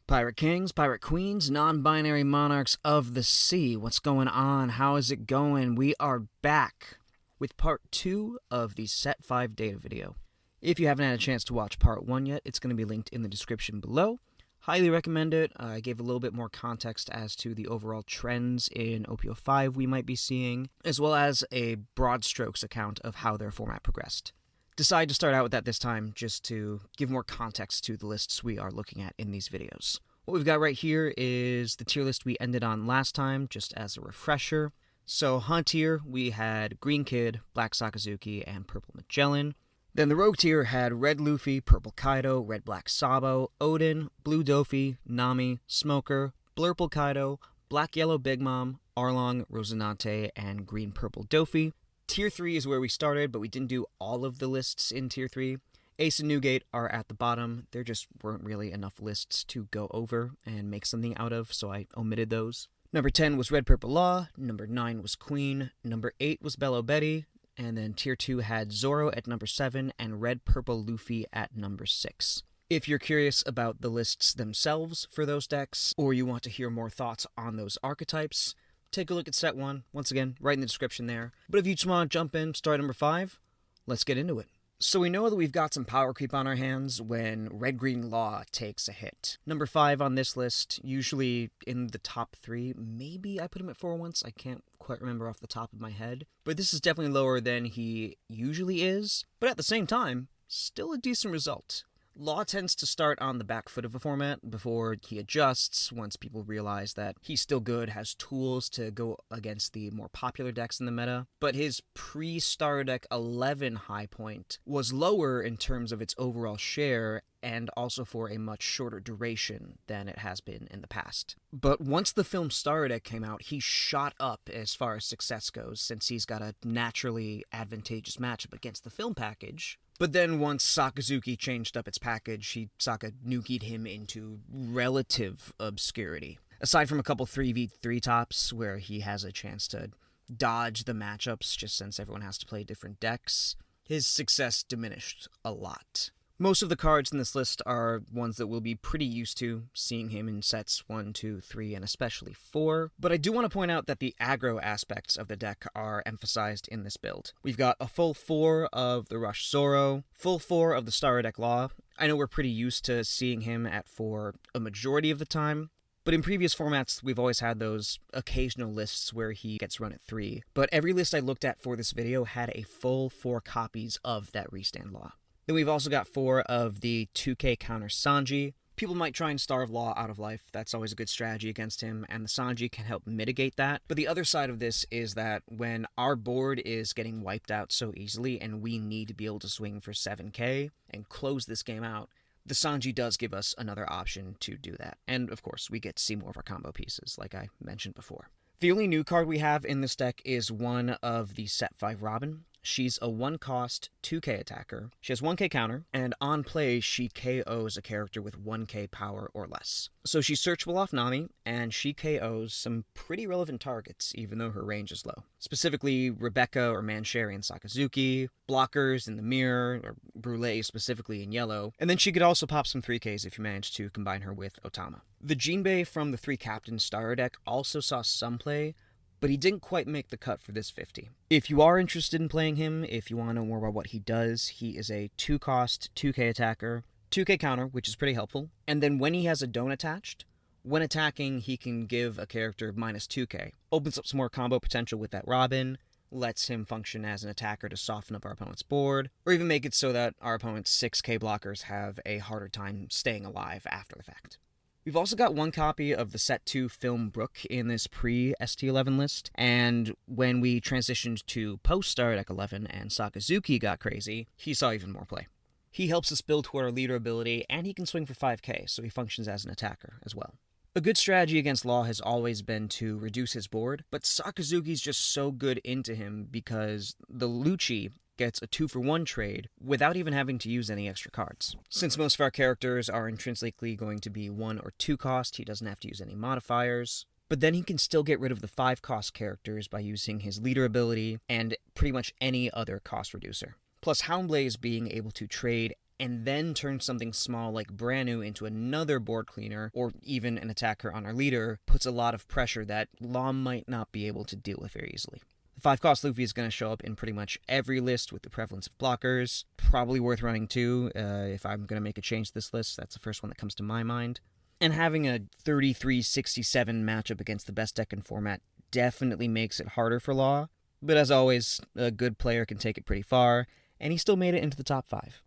Pirate kings, pirate queens, non-binary monarchs of the sea. What's going on? How is it going? We are back with part 2 of the Set 5 data video. If you haven't had a chance to watch part 1 yet, it's going to be linked in the description below. Highly recommend it. I gave a little bit more context as to the overall trends in OP05 we might be seeing, as well as a broad strokes account of how their format progressed. Decided to start out with that this time, just to give more context to the lists we are looking at in these videos. What we've got right here is the tier list we ended on last time, just as a refresher. So Hunt tier, we had Green Kid, Black Sakazuki, and Purple Magellan. Then the Rogue tier had Red Luffy, Purple Kaido, Red Black Sabo, Odin, Blue Dofi, Nami, Smoker, Blurple Kaido, Black Yellow Big Mom, Arlong, Rosinante, and Green Purple Dofi. Tier 3 is where we started, but we didn't do all of the lists in Tier 3. Ace and Newgate are at the bottom. There just weren't really enough lists to go over and make something out of, so I omitted those. Number 10 was Red Purple Law, number 9 was Queen, number 8 was Bello Betty, and then Tier 2 had Zoro at number 7 and Red Purple Luffy at number 6. If you're curious about the lists themselves for those decks, or you want to hear more thoughts on those archetypes, take a look at set 1, once again, right in the description there. But if you just want to jump in, start number 5, let's get into it. So we know that we've got some power creep on our hands when Red-Green Law takes a hit. Number 5 on this list, usually in the top 3. Maybe I put him at 4 once, I can't quite remember off the top of my head. But this is definitely lower than he usually is. But at the same time, still a decent result. Law tends to start on the back foot of a format before he adjusts once people realize that he's still good, has tools to go against the more popular decks in the meta. But his pre-Star Deck 11 high point was lower in terms of its overall share and also for a much shorter duration than it has been in the past. But once the film Star Deck came out, he shot up as far as success goes since he's got a naturally advantageous matchup against the film package. But then once Sakazuki changed up its package, Saka nuked him into relative obscurity. Aside from a couple 3v3 tops where he has a chance to dodge the matchups just since everyone has to play different decks, his success diminished a lot. Most of the cards in this list are ones that we'll be pretty used to, seeing him in sets 1, 2, 3, and especially 4. But I do want to point out that the aggro aspects of the deck are emphasized in this build. We've got a full 4 of the Rush Zoro, full 4 of the Star Deck Law. I know we're pretty used to seeing him at 4 a majority of the time, but in previous formats, we've always had those occasional lists where he gets run at 3. But every list I looked at for this video had a full 4 copies of that Restand Law. Then we've also got 4 of the 2K counter Sanji. People might try and starve Law out of life. That's always a good strategy against him, and the Sanji can help mitigate that. But the other side of this is that when our board is getting wiped out so easily and we need to be able to swing for 7k and close this game out, the Sanji does give us another option to do that. And of course, we get to see more of our combo pieces, like I mentioned before. The only new card we have in this deck is one of the Set 5 Robin. She's a 1-cost, 2k attacker. She has 1k counter, and on play, she KOs a character with 1k power or less. So she's searchable off Nami, and she KOs some pretty relevant targets, even though her range is low. Specifically, Rebecca or Mancheri and Sakazuki, blockers in the mirror, or Brûlé specifically in yellow, and then she could also pop some 3ks if you manage to combine her with Otama. The Jinbei from the 3 Captain Star deck also saw some play, but he didn't quite make the cut for this 50. If you are interested in playing him, if you want to know more about what he does, he is a 2-cost, 2k attacker, 2k counter, which is pretty helpful, and then when he has a don't attached, when attacking, he can give a character minus 2k. Opens up some more combo potential with that Robin, lets him function as an attacker to soften up our opponent's board, or even make it so that our opponent's 6k blockers have a harder time staying alive after the fact. We've also got 1 copy of the Set 2 Film Brook in this pre-ST11 list, and when we transitioned to post-Star Deck 11 and Sakazuki got crazy, he saw even more play. He helps us build toward our leader ability, and he can swing for 5k, so he functions as an attacker as well. A good strategy against Law has always been to reduce his board, but Sakazuki's just so good into him because the Lucci gets a 2-for-1 trade without even having to use any extra cards. Since most of our characters are intrinsically going to be 1 or 2 cost, he doesn't have to use any modifiers. But then he can still get rid of the 5-cost characters by using his leader ability and pretty much any other cost reducer. Plus Houndblaze being able to trade and then turn something small like Branu into another board cleaner, or even an attacker on our leader, puts a lot of pressure that Law might not be able to deal with very easily. The 5-cost Luffy is going to show up in pretty much every list with the prevalence of blockers. Probably worth running too. If I'm going to make a change to this list, that's the first one that comes to my mind. And having a 33-67 matchup against the best deck in format definitely makes it harder for Law. But as always, a good player can take it pretty far, and he still made it into the top 5.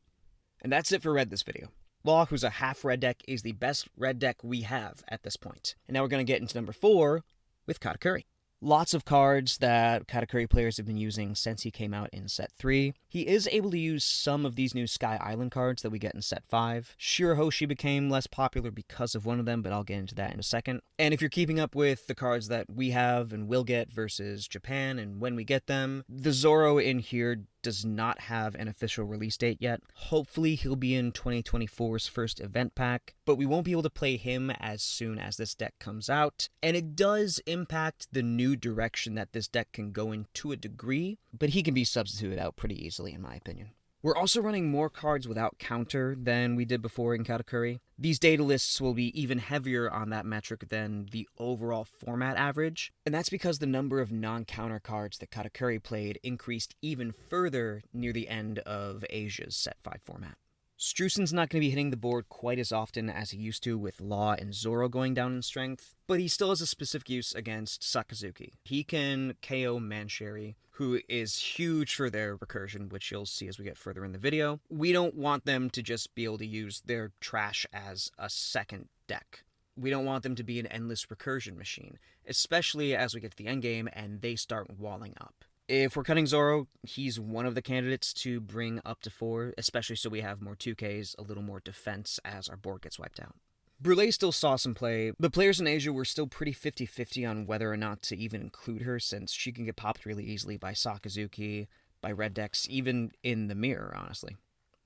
And that's it for red this video. Law, who's a half red deck, is the best red deck we have at this point. And now we're going to get into number 4 with Katakuri. Lots of cards that Katakuri players have been using since he came out in Set 3. He is able to use some of these new Sky Island cards that we get in Set 5. Shirahoshi became less popular because of one of them, but I'll get into that in a second. And if you're keeping up with the cards that we have and will get versus Japan and when we get them, the Zoro in here does not have an official release date yet. Hopefully he'll be in 2024's first event pack, but we won't be able to play him as soon as this deck comes out. And it does impact the new direction that this deck can go in to a degree, but he can be substituted out pretty easily in my opinion. We're also running more cards without counter than we did before in Katakuri. These data lists will be even heavier on that metric than the overall format average, and that's because the number of non-counter cards that Katakuri played increased even further near the end of Asia's Set 5 format. Streusen's not going to be hitting the board quite as often as he used to with Law and Zoro going down in strength, but he still has a specific use against Sakazuki. He can KO Mancherry, who is huge for their recursion, which you'll see as we get further in the video. We don't want them to just be able to use their trash as a second deck. We don't want them to be an endless recursion machine, especially as we get to the endgame and they start walling up. If we're cutting Zoro, he's one of the candidates to bring up to 4, especially so we have more 2Ks, a little more defense as our board gets wiped out. Brûlé still saw some play, but players in Asia were still pretty 50-50 on whether or not to even include her, since she can get popped really easily by Sakazuki, by red decks, even in the mirror, honestly.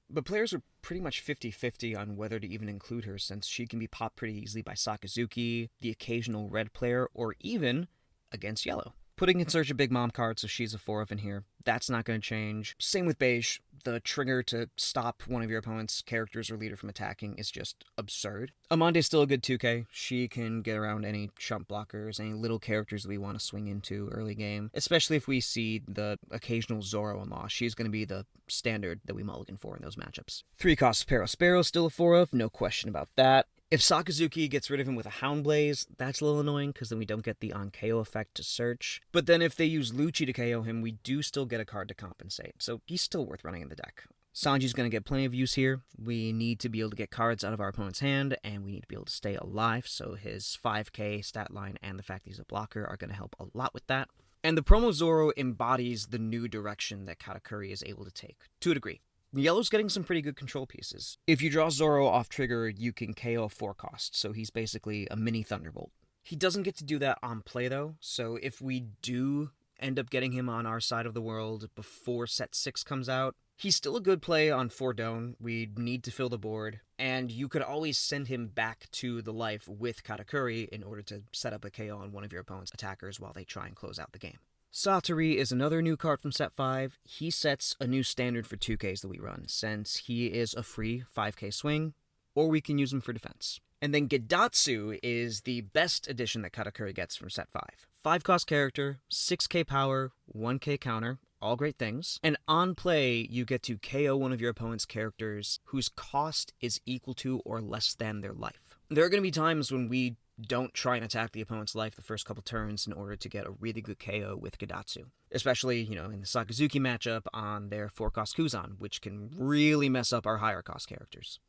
But players were pretty much 50-50 on whether to even include her, since she can be popped pretty easily by Sakazuki, the occasional red player, or even against yellow. Putting in search of Big Mom card, so she's a 4-of in here. That's not going to change. Same with Beige. The trigger to stop one of your opponent's characters or leader from attacking is just absurd. Amande's still a good 2K. She can get around any chump blockers, any little characters that we want to swing into early game. Especially if we see the occasional Zoro in Law. She's going to be the standard that we mulligan for in those matchups. 3-cost Perospero still a 4-of, no question about that. If Sakazuki gets rid of him with a Houndblaze, that's a little annoying because then we don't get the on-KO effect to search. But then if they use Lucci to KO him, we do still get a card to compensate, so he's still worth running in the deck. Sanji's going to get plenty of use here. We need to be able to get cards out of our opponent's hand, and we need to be able to stay alive, so his 5K stat line and the fact that he's a blocker are going to help a lot with that. And the promo Zoro embodies the new direction that Katakuri is able to take, to a degree. Yellow's getting some pretty good control pieces. If you draw Zoro off trigger, you can KO a 4-cost, so he's basically a mini Thunderbolt. He doesn't get to do that on play though, so if we do end up getting him on our side of the world before Set 6 comes out, he's still a good play on 4 Down. We need to fill the board, and you could always send him back to the life with Katakuri in order to set up a KO on one of your opponent's attackers while they try and close out the game. Satori is another new card from Set 5. He sets a new standard for 2Ks that we run, since he is a free 5K swing, or we can use him for defense. And then Gedatsu is the best addition that Katakuri gets from Set 5. 5-cost character, 6K power, 1K counter, all great things. And on play, you get to KO one of your opponent's characters whose cost is equal to or less than their life. There are going to be times when we don't try and attack the opponent's life the first couple turns in order to get a really good KO with Gedatsu. Especially, in the Sakazuki matchup on their 4-cost Kuzan, which can really mess up our higher-cost characters.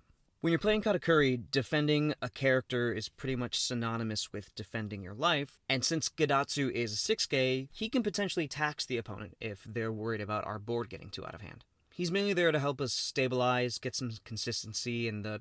When you're playing Katakuri, defending a character is pretty much synonymous with defending your life, and since Gedatsu is a 6K, he can potentially tax the opponent if they're worried about our board getting too out of hand. He's mainly there to help us stabilize, get some consistency in the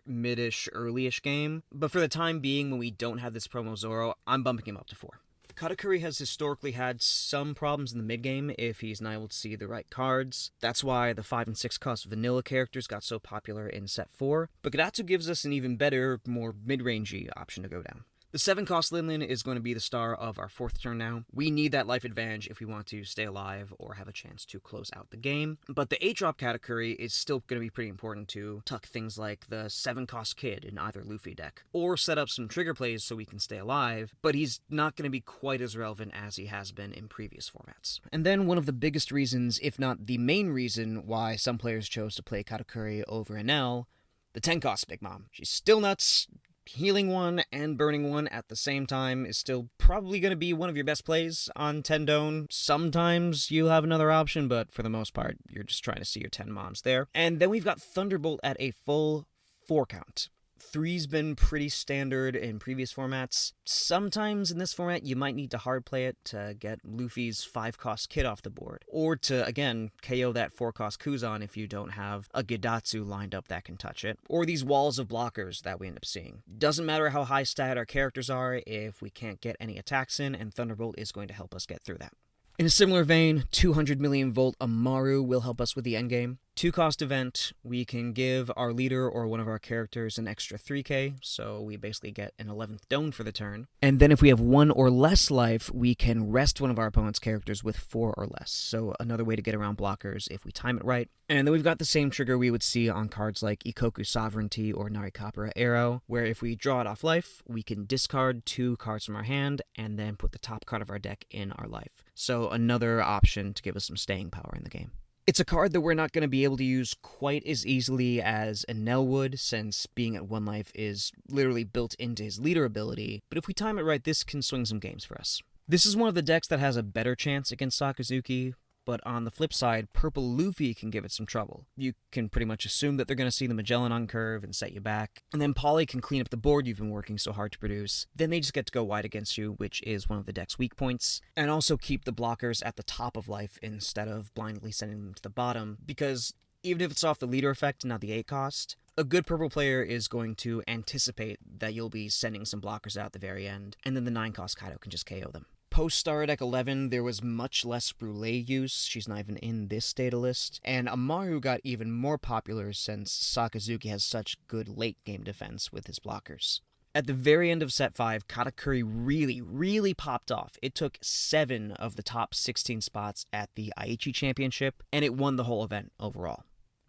mid-ish, early-ish game, but for the time being when we don't have this promo Zoro, I'm bumping him up to 4. Katakuri has historically had some problems in the mid-game if he's not able to see the right cards. That's why the 5 and 6 cost vanilla characters got so popular in Set 4, but Gedatsu gives us an even better, more mid-rangey option to go down. The 7-cost Linlin is going to be the star of our 4th turn now. We need that life advantage if we want to stay alive or have a chance to close out the game. But the 8-drop Katakuri is still going to be pretty important to tuck things like the 7-cost Kid in either Luffy deck, or set up some trigger plays so we can stay alive, but he's not going to be quite as relevant as he has been in previous formats. And then one of the biggest reasons, if not the main reason, why some players chose to play Katakuri over Enel, the 10-cost Big Mom. She's still nuts. Healing one and burning one at the same time is still probably going to be one of your best plays on Tendone. Sometimes you have another option, but for the most part, you're just trying to see your 10 moms there. And then we've got Thunderbolt at a full 4 count. 3's been pretty standard in previous formats. Sometimes in this format, you might need to hard play it to get Luffy's 5-cost Kid off the board, or to, again, KO that 4-cost Kuzan if you don't have a Gidatsu lined up that can touch it, or these walls of blockers that we end up seeing. Doesn't matter how high stat our characters are if we can't get any attacks in, and Thunderbolt is going to help us get through that. In a similar vein, 200 million volt Amaru will help us with the endgame. 2-cost event, we can give our leader or one of our characters an extra 3k, so we basically get an 11th Dome for the turn. And then if we have 1 or less life, we can rest one of our opponent's characters with 4 or less, so another way to get around blockers if we time it right. And then we've got the same trigger we would see on cards like Ikoku Sovereignty or Narikapura Arrow, where if we draw it off life, we can discard 2 cards from our hand and then put the top card of our deck in our life. So another option to give us some staying power in the game. It's a card that we're not going to be able to use quite as easily as Enel would, since being at 1 life is literally built into his leader ability, but if we time it right, this can swing some games for us. This is one of the decks that has a better chance against Sakazuki, but on the flip side, Purple Luffy can give it some trouble. You can pretty much assume that they're going to see the Magellan on curve and set you back, and then Polly can clean up the board you've been working so hard to produce. Then they just get to go wide against you, which is one of the deck's weak points, and also keep the blockers at the top of life instead of blindly sending them to the bottom, because even if it's off the leader effect, not the 8 cost, a good purple player is going to anticipate that you'll be sending some blockers out at the very end, and then the 9-cost Kaido can just KO them. Post-Star Deck 11, there was much less Brule use. She's not even in this data list. And Amaru got even more popular since Sakazuki has such good late-game defense with his blockers. At the very end of Set 5, Katakuri really popped off. It took 7 of the top 16 spots at the Aichi Championship, and it won the whole event overall.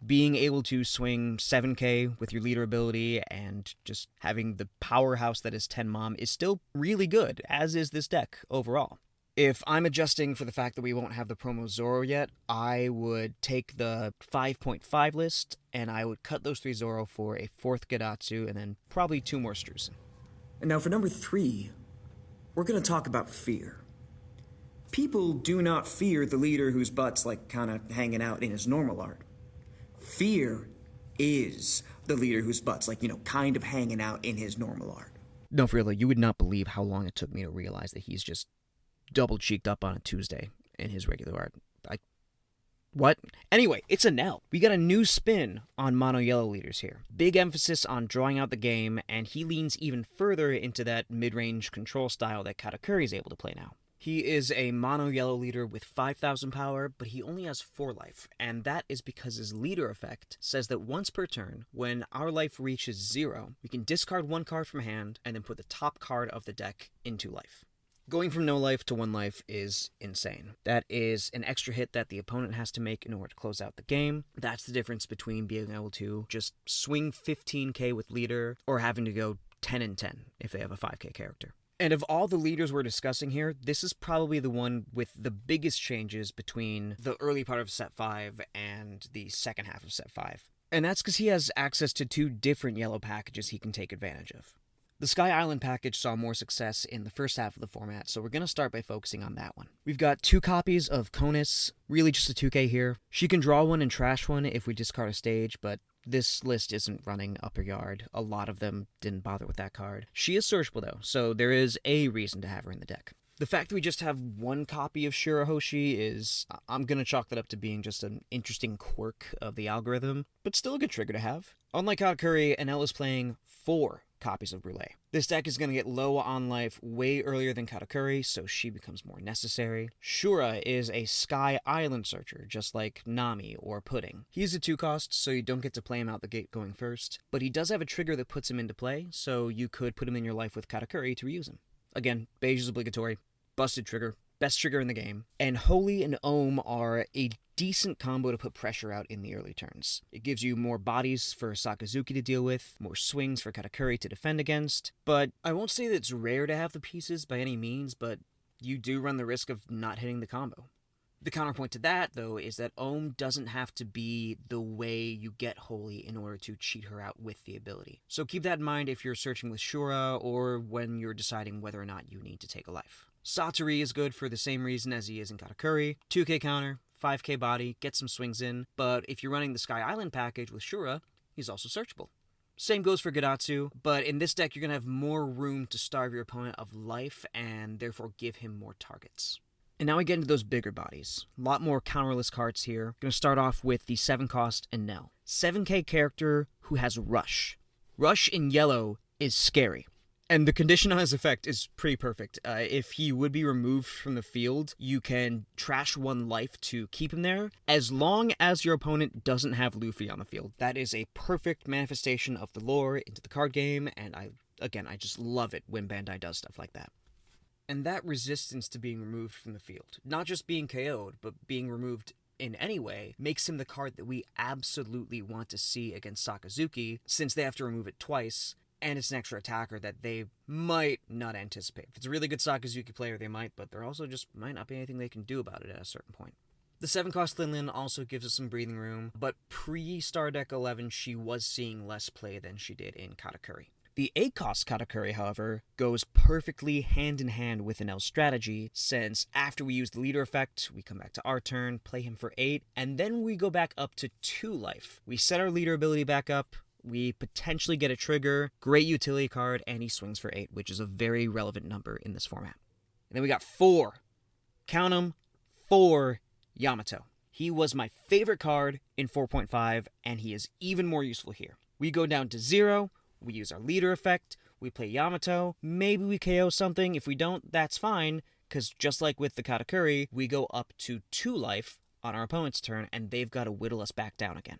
Being able to swing 7k with your leader ability and just having the powerhouse that is 10 Mom is still really good, as is this deck overall. If I'm adjusting for the fact that we won't have the promo Zoro yet, I would take the 5.5 list and I would cut those 3 Zoro for a 4th Gidatsu and then probably 2 more Strusen. And now for number 3, we're going to talk about fear. People do not fear the leader whose butt's like kind of hanging out in his normal art. Fear is the leader whose butt's like, kind of hanging out in his normal art. No, for real, you would not believe how long it took me to realize that he's just double-cheeked up on a Tuesday in his regular art. What? Anyway, it's Enel. We got a new spin on mono yellow leaders here. Big emphasis on drawing out the game, and he leans even further into that mid-range control style that Katakuri is able to play now. He is a mono-yellow leader with 5,000 power, but he only has 4 life, and that is because his leader effect says that once per turn, when our life reaches 0, we can discard 1 card from hand, and then put the top card of the deck into life. Going from no life to 1 life is insane. That is an extra hit that the opponent has to make in order to close out the game. That's the difference between being able to just swing 15k with leader, or having to go 10 and 10 if they have a 5k character. And of all the leaders we're discussing here, this is probably the one with the biggest changes between the early part of Set 5 and the second half of Set 5. And that's because he has access to 2 different yellow packages he can take advantage of. The Sky Island package saw more success in the first half of the format, so we're going to start by focusing on that one. We've got 2 copies of Konus, really just a 2k here. She can draw 1 and trash 1 if we discard a stage, but this list isn't running Upper Yard. A lot of them didn't bother with that card. She is searchable though, so there is a reason to have her in the deck. The fact that we just have 1 copy of Shirahoshi is, I'm going to chalk that up to being just an interesting quirk of the algorithm, but still a good trigger to have. Unlike Katakuri, Enel is playing 4 copies of Brûlée. This deck is going to get low on life way earlier than Katakuri, so she becomes more necessary. Shura is a Sky Island Searcher, just like Nami or Pudding. He's a 2-cost, so you don't get to play him out the gate going first, but he does have a trigger that puts him into play, so you could put him in your life with Katakuri to reuse him. Again, beige is obligatory, busted trigger, best trigger in the game, and Holy and Ohm are a decent combo to put pressure out in the early turns. It gives you more bodies for Sakazuki to deal with, more swings for Katakuri to defend against, but I won't say that it's rare to have the pieces by any means, but you do run the risk of not hitting the combo. The counterpoint to that, though, is that Ohm doesn't have to be the way you get Holy in order to cheat her out with the ability. So keep that in mind if you're searching with Shura or when you're deciding whether or not you need to take a life. Satori is good for the same reason as he is in Katakuri. 2k counter, 5k body, get some swings in, but if you're running the Sky Island package with Shura, he's also searchable. Same goes for Gadatsu, but in this deck you're going to have more room to starve your opponent of life and therefore give him more targets. And now we get into those bigger bodies. A lot more counterless cards here. Going to start off with the 7-cost Enel. 7k character who has Rush. Rush in yellow is scary. And the condition on his effect is pretty perfect. If he would be removed from the field, you can trash 1 life to keep him there, as long as your opponent doesn't have Luffy on the field. That is a perfect manifestation of the lore into the card game, and I just love it when Bandai does stuff like that. And that resistance to being removed from the field, not just being KO'd, but being removed in any way, makes him the card that we absolutely want to see against Sakazuki, since they have to remove it twice, and it's an extra attacker that they might not anticipate. If it's a really good Sakazuki player, they might, but there also just might not be anything they can do about it at a certain point. The 7-cost Linlin also gives us some breathing room, but pre-Star Deck 11, she was seeing less play than she did in Katakuri. The 8-cost Katakuri, however, goes perfectly hand-in-hand with Enel's strategy, since after we use the leader effect, we come back to our turn, play him for 8, and then we go back up to 2 life. We set our leader ability back up, we potentially get a trigger, great utility card, and he swings for 8, which is a very relevant number in this format. And then we got 4. Count 'em, 4 Yamato. He was my favorite card in 4.5, and he is even more useful here. We go down to 0, we use our leader effect, we play Yamato, maybe we KO something. If we don't, that's fine, because just like with the Katakuri, we go up to 2 life on our opponent's turn, and they've got to whittle us back down again.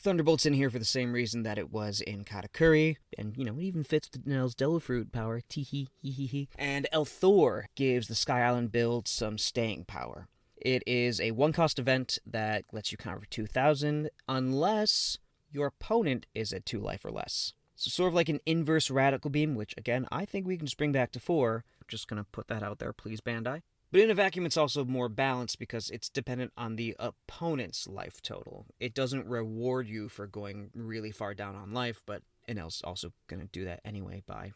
Thunderbolt's in here for the same reason that it was in Katakuri, and, it even fits the Nell's Devil Fruit power, tee-hee. And El Thor gives the Sky Island build some staying power. It is a 1-cost event that lets you counter for 2,000, unless your opponent is at 2 life or less. So sort of like an inverse Radical Beam, which, again, I think we can just bring back to 4. I'm just going to put that out there, please, Bandai. But in a vacuum, it's also more balanced because it's dependent on the opponent's life total. It doesn't reward you for going really far down on life, but Enel's also going to do that anyway by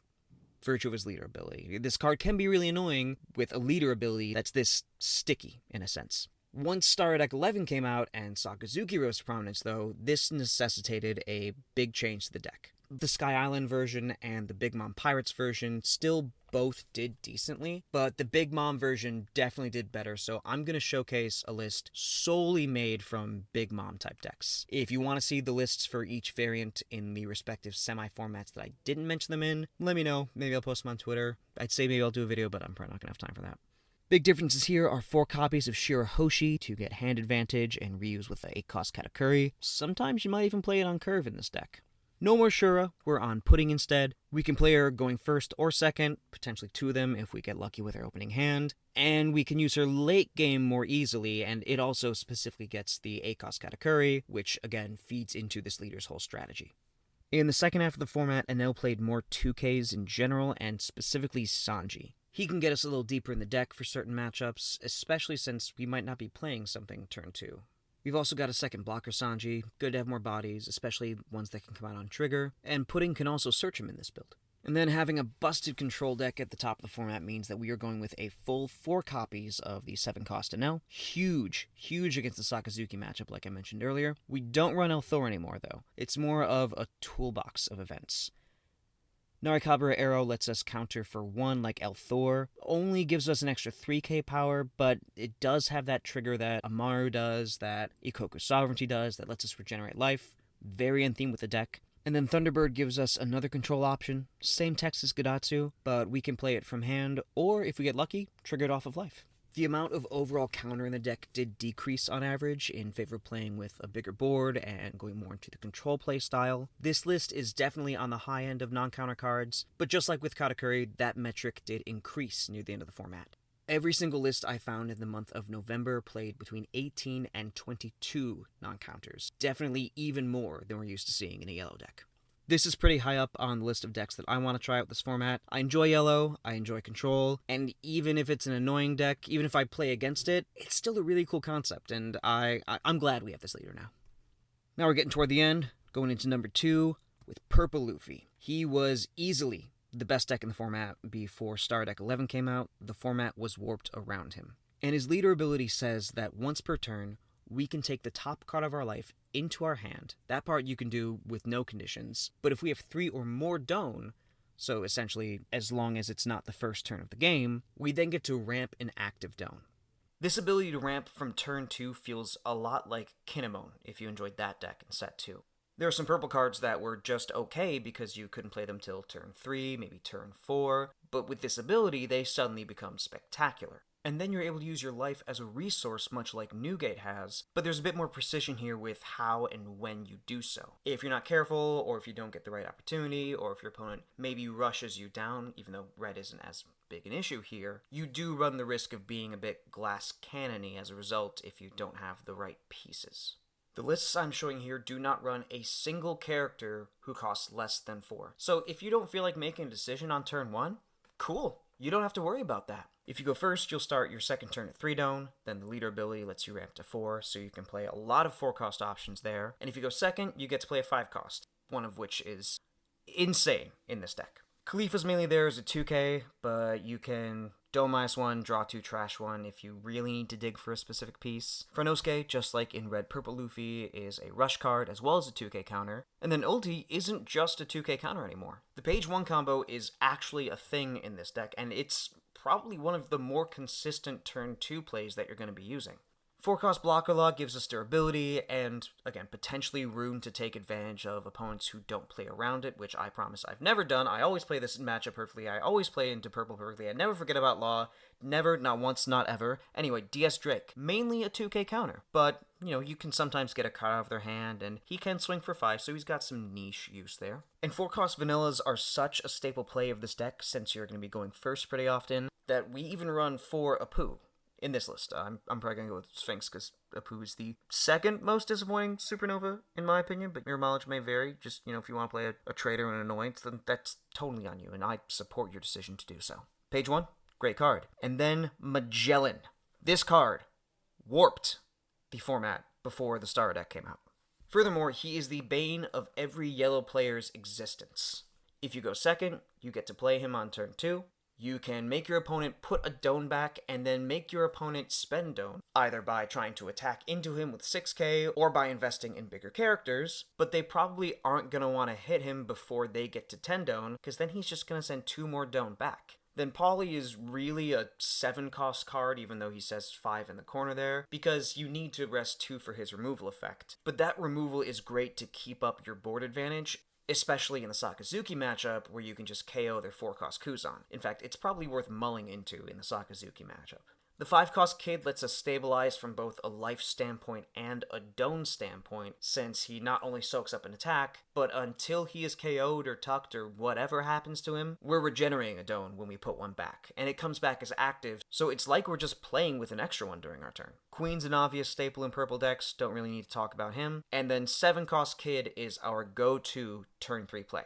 virtue of his leader ability. This card can be really annoying with a leader ability that's this sticky, in a sense. Once Star Deck 11 came out and Sakazuki rose to prominence, though, this necessitated a big change to the deck. The Sky Island version and the Big Mom Pirates version still both did decently, but the Big Mom version definitely did better, so I'm going to showcase a list solely made from Big Mom type decks. If you want to see the lists for each variant in the respective semi-formats that I didn't mention them in, let me know. Maybe I'll post them on Twitter. I'd say maybe I'll do a video, but I'm probably not going to have time for that. Big differences here are 4 copies of Shirahoshi to get hand advantage and reuse with the 8-cost Katakuri. Sometimes you might even play it on curve in this deck. No more Shura, we're on Pudding instead. We can play her going first or second, potentially 2 of them if we get lucky with her opening hand. And we can use her late game more easily, and it also specifically gets the 8-cost Katakuri, which again feeds into this leader's whole strategy. In the second half of the format, Enel played more 2Ks in general, and specifically Sanji. He can get us a little deeper in the deck for certain matchups, especially since we might not be playing something turn 2. We've also got a second blocker Sanji, good to have more bodies, especially ones that can come out on trigger, and Pudding can also search him in this build. And then having a busted control deck at the top of the format means that we are going with a full 4 copies of the 7-cost Enel. Huge against the Sakazuki matchup like I mentioned earlier. We don't run El Thor anymore though. It's more of a toolbox of events. Narikabura Arrow lets us counter for 1 like El Thor, only gives us an extra 3k power, but it does have that trigger that Amaru does, that Ikoku Sovereignty does, that lets us regenerate life. Very in theme with the deck. And then Thunderbird gives us another control option, same text as Gadatsu, but we can play it from hand, or if we get lucky, trigger it off of life. The amount of overall counter in the deck did decrease on average in favor of playing with a bigger board and going more into the control play style. This list is definitely on the high end of non-counter cards, but just like with Katakuri, that metric did increase near the end of the format. Every single list I found in the month of November played between 18 and 22 non-counters, definitely even more than we're used to seeing in a yellow deck. This is pretty high up on the list of decks that I want to try out this format. I enjoy yellow, I enjoy control, and even if it's an annoying deck, even if I play against it, it's still a really cool concept, and I'm glad we have this leader now. Now we're getting toward the end, going into number 2 with Purple Luffy. He was easily the best deck in the format before Star Deck 11 came out. The format was warped around him. And his leader ability says that once per turn, we can take the top card of our life into our hand. That part you can do with no conditions. But if we have 3 or more Don, so essentially as long as it's not the first turn of the game, we then get to ramp an active Don. This ability to ramp from turn 2 feels a lot like Kinemon, if you enjoyed that deck in set 2. There are some purple cards that were just okay because you couldn't play them till turn 3, maybe turn 4, but with this ability they suddenly become spectacular. And then you're able to use your life as a resource much like Newgate has, but there's a bit more precision here with how and when you do so. If you're not careful, or if you don't get the right opportunity, or if your opponent maybe rushes you down, even though red isn't as big an issue here, you do run the risk of being a bit glass cannon-y as a result if you don't have the right pieces. The lists I'm showing here do not run a single character who costs less than 4. So if you don't feel like making a decision on turn 1, cool. You don't have to worry about that. If you go first, you'll start your second turn at 3 Don, then the leader ability lets you ramp to 4, so you can play a lot of 4-cost options there. And if you go second, you get to play a 5-cost, one of which is insane in this deck. Khalifa's mainly there as a 2k, but you can Dome -1, draw 2, trash 1 if you really need to dig for a specific piece. Franosuke, just like in Red Purple Luffy, is a rush card as well as a 2k counter. And then Ulti isn't just a 2k counter anymore. The page 1 combo is actually a thing in this deck, and it's probably one of the more consistent turn 2 plays that you're going to be using. 4-cost blocker log gives us durability and, again, potentially room to take advantage of opponents who don't play around it, which I promise I've never done. I always play this matchup perfectly. I always play into purple perfectly. I never forget about Law. Never, not once, not ever. Anyway, DS Drake, mainly a 2k counter, but, you can sometimes get a card out of their hand, and he can swing for 5, so he's got some niche use there. And 4-cost vanillas are such a staple play of this deck, since you're going to be going first pretty often, that we even run 4 Apu. In this list, I'm probably going to go with Sphinx because Apu is the second most disappointing supernova, in my opinion, but your mileage may vary. Just, if you want to play a traitor and an annoyance, then that's totally on you, and I support your decision to do so. Page 1, great card. And then Magellan. This card warped the format before the Star deck came out. Furthermore, he is the bane of every yellow player's existence. If you go second, you get to play him on turn 2. You can make your opponent put a Don back and then make your opponent spend Don, either by trying to attack into him with 6k or by investing in bigger characters, but they probably aren't going to want to hit him before they get to 10 Don, because then he's just going to send 2 more Don back. Then Polly is really a 7-cost card, even though he says 5 in the corner there, because you need to rest 2 for his removal effect. But that removal is great to keep up your board advantage, especially in the Sakazuki matchup, where you can just KO their 4-cost Kuzan. In fact, it's probably worth mulling into in the Sakazuki matchup. The 5-cost Kid lets us stabilize from both a life standpoint and a Don standpoint, since he not only soaks up an attack, but until he is KO'd or tucked or whatever happens to him, we're regenerating a Don when we put one back, and it comes back as active, so it's like we're just playing with an extra one during our turn. Queen's an obvious staple in purple decks, don't really need to talk about him, and then 7-cost Kid is our go-to turn 3 play.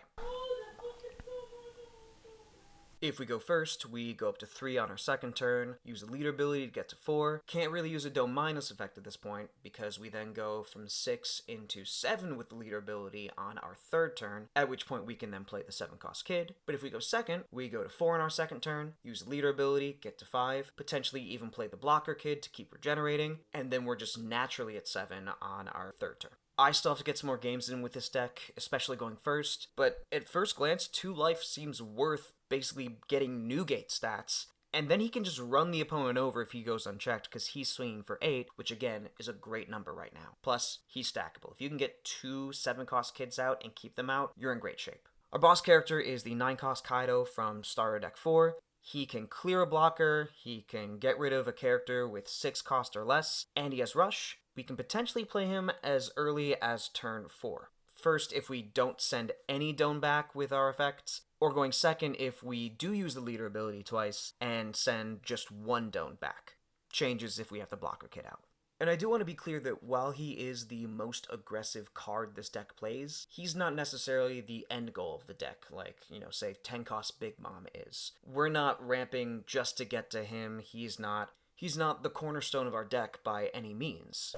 If we go first, we go up to 3 on our second turn, use the leader ability to get to 4. Can't really use a Dome minus effect at this point, because we then go from 6 into 7 with the leader ability on our third turn, at which point we can then play the 7-cost Kid. But if we go second, we go to 4 on our second turn, use the leader ability, get to 5, potentially even play the blocker Kid to keep regenerating, and then we're just naturally at 7 on our third turn. I still have to get some more games in with this deck, especially going first, but at first glance, 2 life seems worth basically getting Newgate stats And then he can just run the opponent over if he goes unchecked because he's swinging for 8, which again is a great number right now. Plus, he's stackable. If you can get 2 7-cost kids out and keep them out, you're in great shape. Our boss character is the 9-cost Kaido from Starter Deck 4. He can clear a blocker, he can get rid of a character with 6 cost or less, and he has Rush. We can potentially play him as early as turn 4. First, if we don't send any Doan back with our effects, or going second if we do use the leader ability twice and send just 1 Doan back. Changes if we have the blocker kit out. And I do want to be clear that while he is the most aggressive card this deck plays, he's not necessarily the end goal of the deck, like, say 10-cost Big Mom is. We're not ramping just to get to him. He's not the cornerstone of our deck by any means.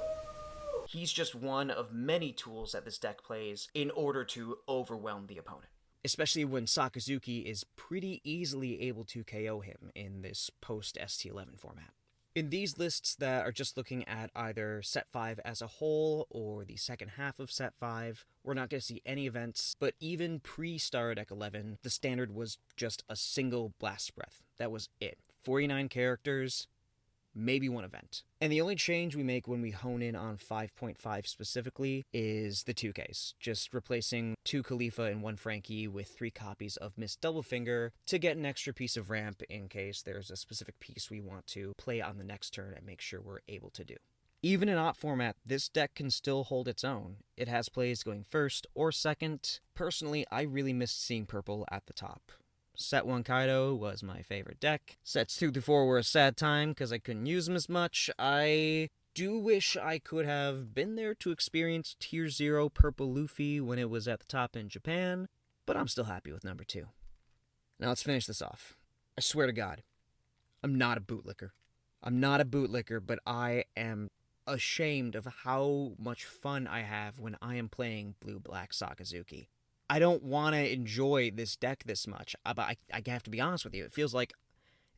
He's just one of many tools that this deck plays in order to overwhelm the opponent. Especially when Sakazuki is pretty easily able to KO him in this post-ST11 format. In these lists that are just looking at either Set 5 as a whole or the second half of Set 5, we're not going to see any events, but even pre-Star Deck 11, the standard was just a single Blast Breath. That was it. 49 characters, maybe 1 event. And the only change we make when we hone in on 5.5 specifically is the 2Ks, just replacing 2 Khalifa and 1 Frankie with 3 copies of Miss Doublefinger to get an extra piece of ramp in case there's a specific piece we want to play on the next turn and make sure we're able to do. Even in op format, this deck can still hold its own. It has plays going first or second. Personally, I really missed seeing purple at the top. Set 1 Kaido was my favorite deck. Sets 2 through 4 were a sad time because I couldn't use them as much. I do wish I could have been there to experience Tier 0 Purple Luffy when it was at the top in Japan, but I'm still happy with number 2. Now let's finish this off. I swear to God, I'm not a bootlicker. But I am ashamed of how much fun I have when I am playing Blue-Black Sakazuki. I don't want to enjoy this deck this much, but I have to be honest with you. It feels like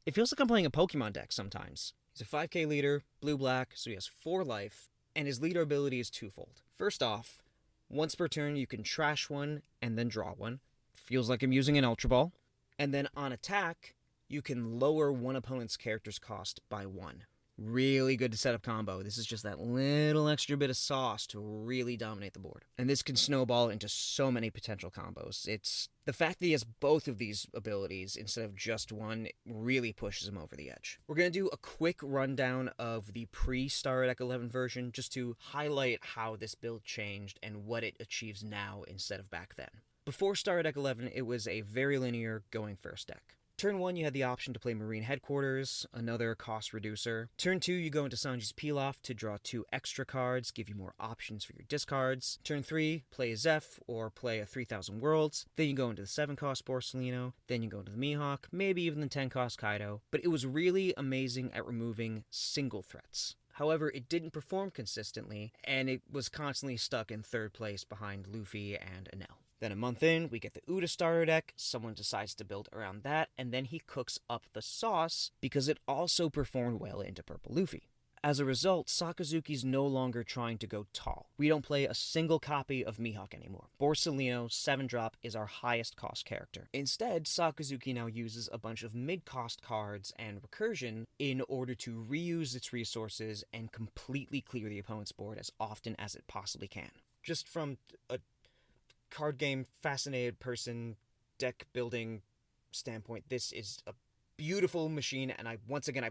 I'm playing a Pokemon deck sometimes. He's a 5k leader, blue-black, so he has 4 life, and his leader ability is twofold. First off, once per turn you can trash 1 and then draw 1. Feels like I'm using an Ultra Ball. And then on attack, you can lower one opponent's character's cost by 1. Really good to set up combo. This is just that little extra bit of sauce to really dominate the board. And this can snowball into so many potential combos. It's the fact that he has both of these abilities instead of just one really pushes him over the edge. We're going to do a quick rundown of the pre-Star Deck 11 version just to highlight how this build changed and what it achieves now instead of back then. Before Star Deck 11, it was a very linear going first deck. Turn 1, you had the option to play Marine Headquarters, another cost reducer. Turn 2, you go into Sanji's Peel-Off to draw 2 extra cards, give you more options for your discards. Turn 3, play Zeph or play a 3000 Worlds. Then you go into the 7-cost Borsalino. Then you go into the Mihawk, maybe even the 10-cost Kaido. But it was really amazing at removing single threats. However, it didn't perform consistently, and it was constantly stuck in 3rd place behind Luffy and Enel. Then a month in, we get the Uda starter deck, someone decides to build around that, and then he cooks up the sauce because it also performed well into Purple Luffy. As a result, Sakazuki's no longer trying to go tall. We don't play a single copy of Mihawk anymore. Borsalino 7-drop is our highest cost character. Instead, Sakazuki now uses a bunch of mid-cost cards and recursion in order to reuse its resources and completely clear the opponent's board as often as it possibly can. Just from a card game fascinated person deck building standpoint, this is a beautiful machine, and I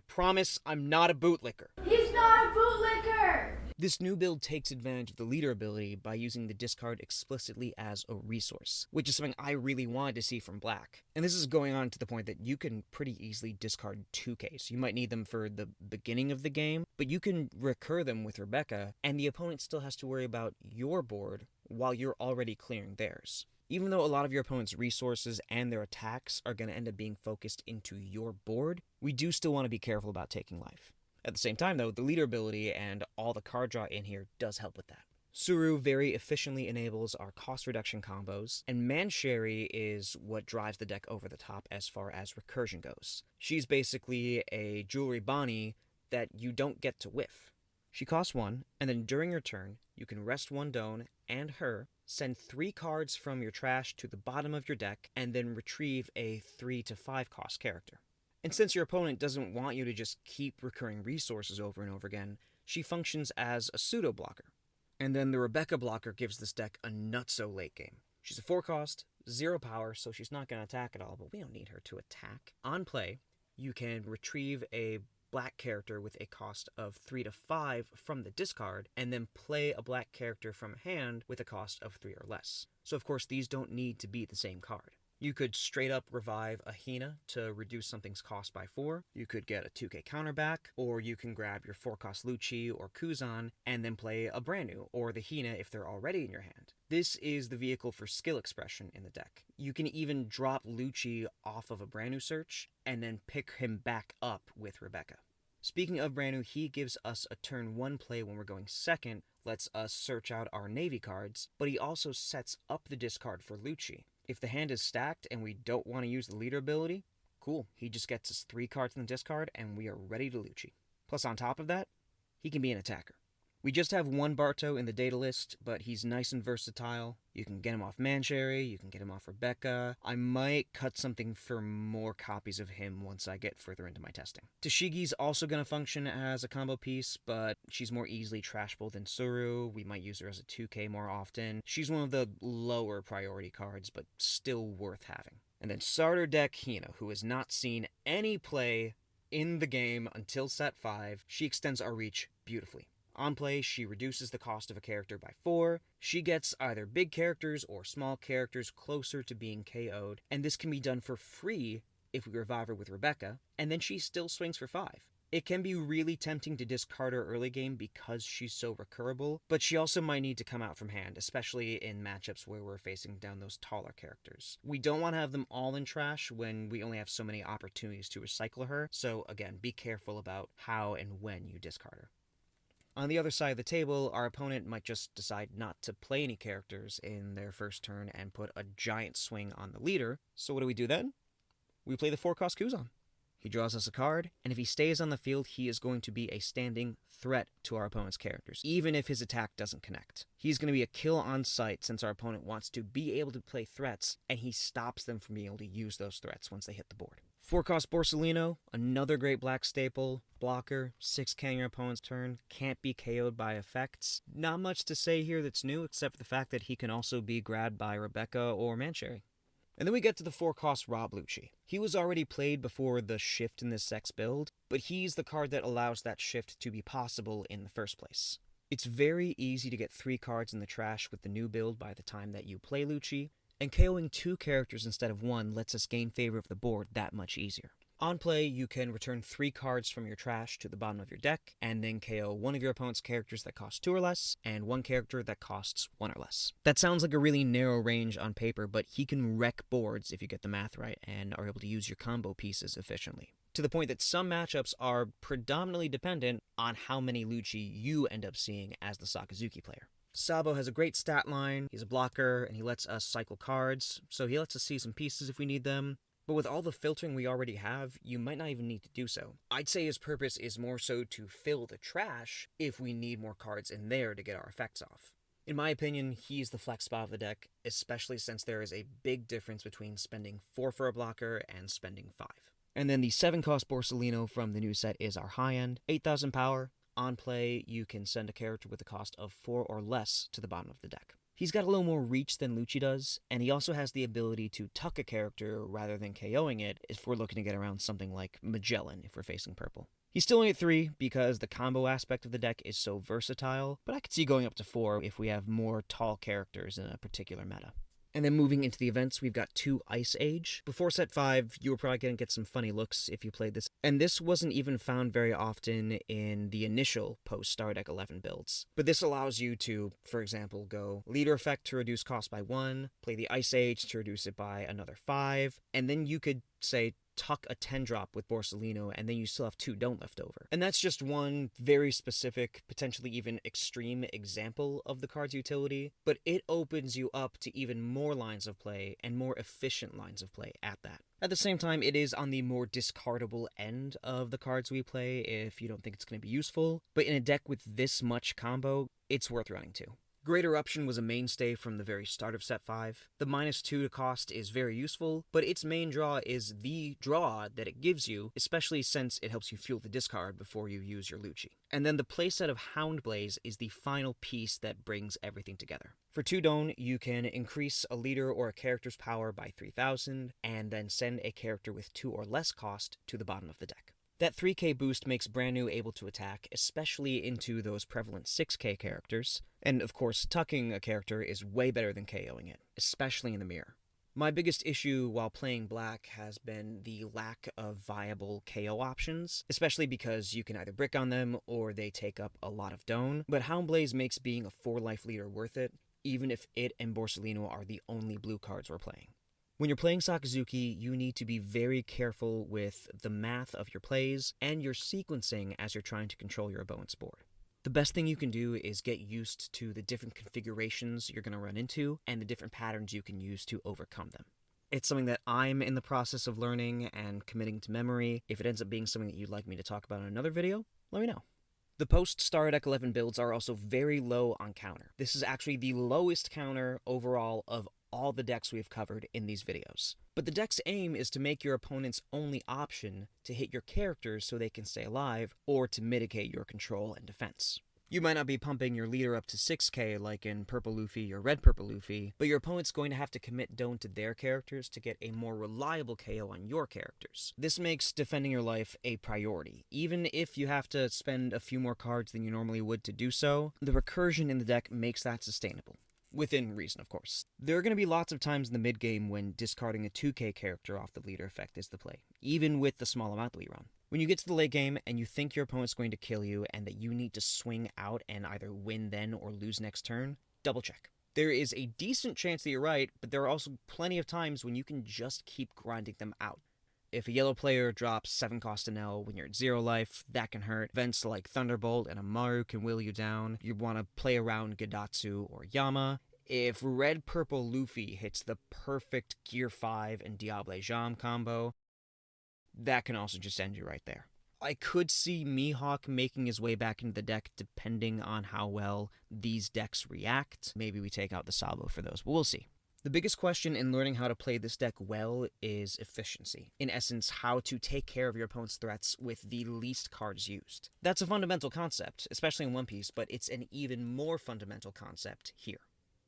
promise I'm not a bootlicker. He's not a bootlicker! This new build takes advantage of the leader ability by using the discard explicitly as a resource, which is something I really wanted to see from Black. And this is going on to the point that you can pretty easily discard 2Ks. You might need them for the beginning of the game, but you can recur them with Rebecca, and the opponent still has to worry about your board while you're already clearing theirs. Even though a lot of your opponent's resources and their attacks are going to end up being focused into your board, we do still want to be careful about taking life. At the same time, though, the leader ability and all the card draw in here does help with that. Suru very efficiently enables our cost reduction combos, and Mansheri is what drives the deck over the top as far as recursion goes. She's basically a Jewelry Bonnie that you don't get to whiff. She costs 1, and then during your turn, you can rest 1 Doan and her, send 3 cards from your trash to the bottom of your deck, and then retrieve a 3 to 5 cost character. And since your opponent doesn't want you to just keep recurring resources over and over again, she functions as a pseudo blocker. And then the Rebecca blocker gives this deck a nutso late game. She's a 4-cost, 0 power, so she's not going to attack at all, but we don't need her to attack. On play, you can retrieve a black character with a cost of 3 to 5 from the discard, and then play a black character from hand with a cost of 3 or less. So of course these don't need to be the same card. You could straight up revive a Hina to reduce something's cost by 4, you could get a 2k counter back, or you can grab your 4-cost Lucci or Kuzan and then play a brand new, or the Hina if they're already in your hand. This is the vehicle for skill expression in the deck. You can even drop Lucci off of a brand new search and then pick him back up with Rebecca. Speaking of brand new, he gives us a turn 1 play when we're going second, lets us search out our Navy cards, but he also sets up the discard for Lucci. If the hand is stacked and we don't want to use the leader ability, cool, he just gets us 3 cards in the discard and we are ready to Lucci. Plus on top of that, he can be an attacker. We just have one Barto in the data list, but he's nice and versatile. You can get him off Mancherry, you can get him off Rebecca. I might cut something for more copies of him once I get further into my testing. Tashigi's also going to function as a combo piece, but she's more easily trashable than Suru. We might use her as a 2k more often. She's one of the lower priority cards, but still worth having. And then starter deck Hina, who has not seen any play in the game until set 5. She extends our reach beautifully. On play, she reduces the cost of a character by 4. She gets either big characters or small characters closer to being KO'd, and this can be done for free if we revive her with Rebecca, and then she still swings for 5. It can be really tempting to discard her early game because she's so recurable, but she also might need to come out from hand, especially in matchups where we're facing down those taller characters. We don't want to have them all in trash when we only have so many opportunities to recycle her, so again, be careful about how and when you discard her. On the other side of the table, our opponent might just decide not to play any characters in their first turn and put a giant swing on the leader. So what do we do then? We play the 4-cost Kuzan. He draws us a card, and if he stays on the field, he is going to be a standing threat to our opponent's characters, even if his attack doesn't connect. He's going to be a kill on sight since our opponent wants to be able to play threats, and he stops them from being able to use those threats once they hit the board. 4-cost Borsellino, another great black staple, blocker, 6k on your opponent's turn, can't be KO'd by effects. Not much to say here that's new, except for the fact that he can also be grabbed by Rebecca or Mancherry. And then we get to the 4-cost Rob Lucci. He was already played before the shift in this Sex build, but he's the card that allows that shift to be possible in the first place. It's very easy to get 3 cards in the trash with the new build by the time that you play Lucci, and KOing 2 characters instead of 1 lets us gain favor of the board that much easier. On play, you can return 3 cards from your trash to the bottom of your deck, and then KO one of your opponent's characters that costs 2 or less, and 1 character that costs 1 or less. That sounds like a really narrow range on paper, but he can wreck boards if you get the math right and are able to use your combo pieces efficiently. To the point that some matchups are predominantly dependent on how many Lucci you end up seeing as the Sakazuki player. Sabo has a great stat line, he's a blocker, and he lets us cycle cards, so he lets us see some pieces if we need them. But with all the filtering we already have, you might not even need to do so. I'd say his purpose is more so to fill the trash if we need more cards in there to get our effects off. In my opinion, he's the flex spot of the deck, especially since there is a big difference between spending 4 for a blocker and spending 5. And then the 7-cost Borsellino from the new set is our high end, 8,000 power. On play, you can send a character with a cost of 4 or less to the bottom of the deck. He's got a little more reach than Lucci does, and he also has the ability to tuck a character rather than KOing it if we're looking to get around something like Magellan if we're facing purple. He's still only at 3 because the combo aspect of the deck is so versatile, but I could see going up to 4 if we have more tall characters in a particular meta. And then moving into the events, we've got 2 Ice Age. Before set 5, you were probably going to get some funny looks if you played this. And this wasn't even found very often in the initial post-Star Deck 11 builds. But this allows you to, for example, go Leader Effect to reduce cost by 1, play the Ice Age to reduce it by another 5, and then you could, say, tuck a 10-drop with Borsellino, and then you still have 2 don't left over. And that's just one very specific, potentially even extreme example of the card's utility, but it opens you up to even more lines of play and more efficient lines of play at that. At the same time, it is on the more discardable end of the cards we play if you don't think it's going to be useful, but in a deck with this much combo, it's worth running too. Great Eruption was a mainstay from the very start of Set 5. The -2 to cost is very useful, but its main draw is the draw that it gives you, especially since it helps you fuel the discard before you use your Lucci. And then the playset of Houndblaze is the final piece that brings everything together. For 2 Doan, you can increase a leader or a character's power by 3,000, and then send a character with 2 or less cost to the bottom of the deck. That 3k boost makes Brand New able to attack, especially into those prevalent 6k characters, and of course, tucking a character is way better than KOing it, especially in the mirror. My biggest issue while playing Black has been the lack of viable KO options, especially because you can either brick on them or they take up a lot of Doan, but Houndblaze makes being a 4-life leader worth it, even if it and Borsellino are the only blue cards we're playing. When you're playing Sakazuki, you need to be very careful with the math of your plays and your sequencing as you're trying to control your opponent's board. The best thing you can do is get used to the different configurations you're going to run into and the different patterns you can use to overcome them. It's something that I'm in the process of learning and committing to memory. If it ends up being something that you'd like me to talk about in another video, let me know. The post-Star Deck 11 builds are also very low on counter. This is actually the lowest counter overall of all the decks we've covered in these videos. But the deck's aim is to make your opponent's only option to hit your characters so they can stay alive, or to mitigate your control and defense. You might not be pumping your leader up to 6k like in Purple Luffy or Red Purple Luffy, but your opponent's going to have to commit Doan to their characters to get a more reliable KO on your characters. This makes defending your life a priority. Even if you have to spend a few more cards than you normally would to do so, the recursion in the deck makes that sustainable. Within reason, of course. There are going to be lots of times in the mid-game when discarding a 2k character off the leader effect is the play, even with the small amount that we run. When you get to the late game and you think your opponent's going to kill you and that you need to swing out and either win then or lose next turn, double check. There is a decent chance that you're right, but there are also plenty of times when you can just keep grinding them out. If a yellow player drops 7 cost to L when you're at 0 life, that can hurt. Events like Thunderbolt and Amaru can wheel you down. You want to play around Gadatsu or Yama. If Red Purple Luffy hits the perfect Gear 5 and Diable Jam combo, that can also just end you right there. I could see Mihawk making his way back into the deck depending on how well these decks react. Maybe we take out the Salvo for those, but we'll see. The biggest question in learning how to play this deck well is efficiency. In essence, how to take care of your opponent's threats with the least cards used. That's a fundamental concept, especially in One Piece, but it's an even more fundamental concept here.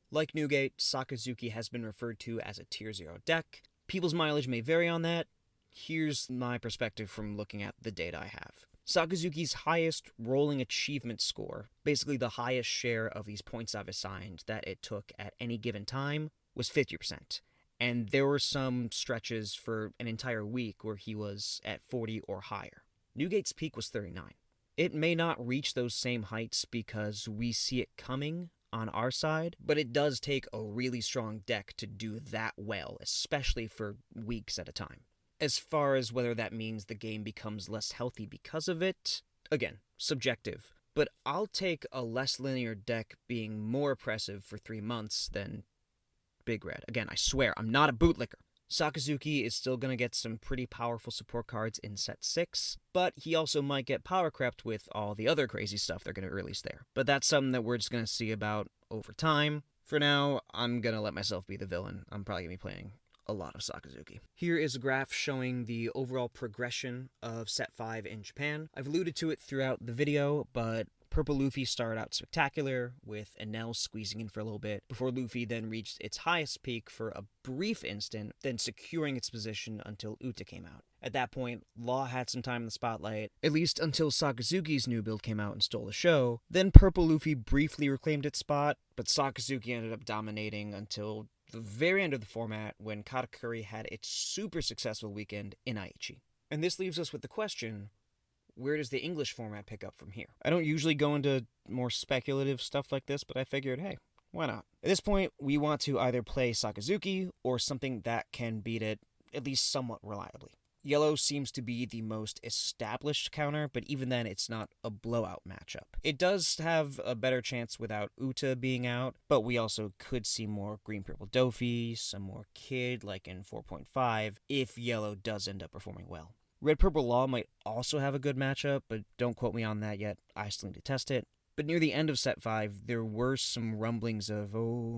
Like Newgate, Sakazuki has been referred to as a Tier 0 deck. People's mileage may vary on that. Here's my perspective from looking at the data I have. Sakazuki's highest rolling achievement score, basically the highest share of these points I've assigned that it took at any given time, was 50%. And there were some stretches for an entire week where he was at 40 or higher. Newgate's peak was 39. It may not reach those same heights because we see it coming on our side, but it does take a really strong deck to do that well, especially for weeks at a time. As far as whether that means the game becomes less healthy because of it, again, subjective. But I'll take a less linear deck being more oppressive for 3 months than Big Red. Again, I swear, I'm not a bootlicker. Sakazuki is still going to get some pretty powerful support cards in Set 6, but he also might get power crept with all the other crazy stuff they're going to release there. But that's something that we're just going to see about over time. For now, I'm going to let myself be the villain. I'm probably going to be playing a lot of Sakazuki. Here is a graph showing the overall progression of Set 5 in Japan. I've alluded to it throughout the video, but Purple Luffy started out spectacular, with Enel squeezing in for a little bit, before Luffy then reached its highest peak for a brief instant, then securing its position until Uta came out. At that point, Law had some time in the spotlight, at least until Sakazuki's new build came out and stole the show. Then Purple Luffy briefly reclaimed its spot, but Sakazuki ended up dominating until the very end of the format when Katakuri had its super successful weekend in Aichi. And this leaves us with the question, where does the English format pick up from here? I don't usually go into more speculative stuff like this, but I figured, hey, why not? At this point, we want to either play Sakazuki or something that can beat it at least somewhat reliably. Yellow seems to be the most established counter, but even then it's not a blowout matchup. It does have a better chance without Uta being out, but we also could see more green-purple Dofi, some more Kid like in 4.5, if Yellow does end up performing well. Red Purple Law might also have a good matchup, but don't quote me on that yet. I still need to test it. But near the end of Set 5, there were some rumblings of,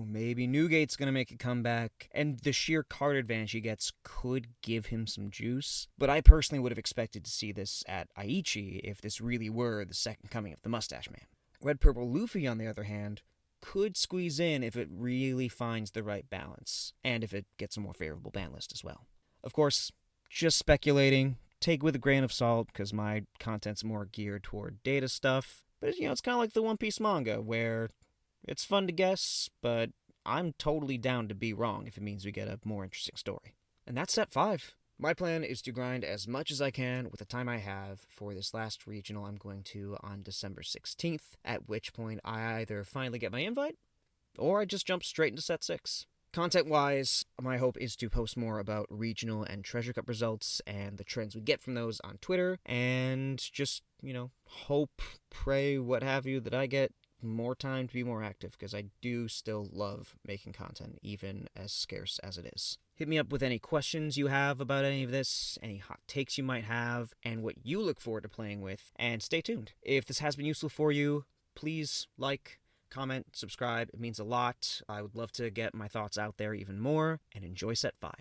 maybe Newgate's going to make a comeback, and the sheer card advantage he gets could give him some juice. But I personally would have expected to see this at Aichi if this really were the second coming of the Mustache Man. Red Purple Luffy, on the other hand, could squeeze in if it really finds the right balance, and if it gets a more favorable ban list as well. Of course, just speculating, take with a grain of salt, because my content's more geared toward data stuff. But, it's kind of like the One Piece manga, where it's fun to guess, but I'm totally down to be wrong if it means we get a more interesting story. And that's Set 5. My plan is to grind as much as I can with the time I have for this last regional I'm going to on December 16th, at which point I either finally get my invite, or I just jump straight into Set 6. Content-wise, my hope is to post more about regional and treasure cup results and the trends we get from those on Twitter, and just, hope, pray, what have you, that I get more time to be more active, because I do still love making content, even as scarce as it is. Hit me up with any questions you have about any of this, any hot takes you might have, and what you look forward to playing with, and stay tuned. If this has been useful for you, please like, comment, subscribe. It means a lot. I would love to get my thoughts out there even more, and enjoy Set 5.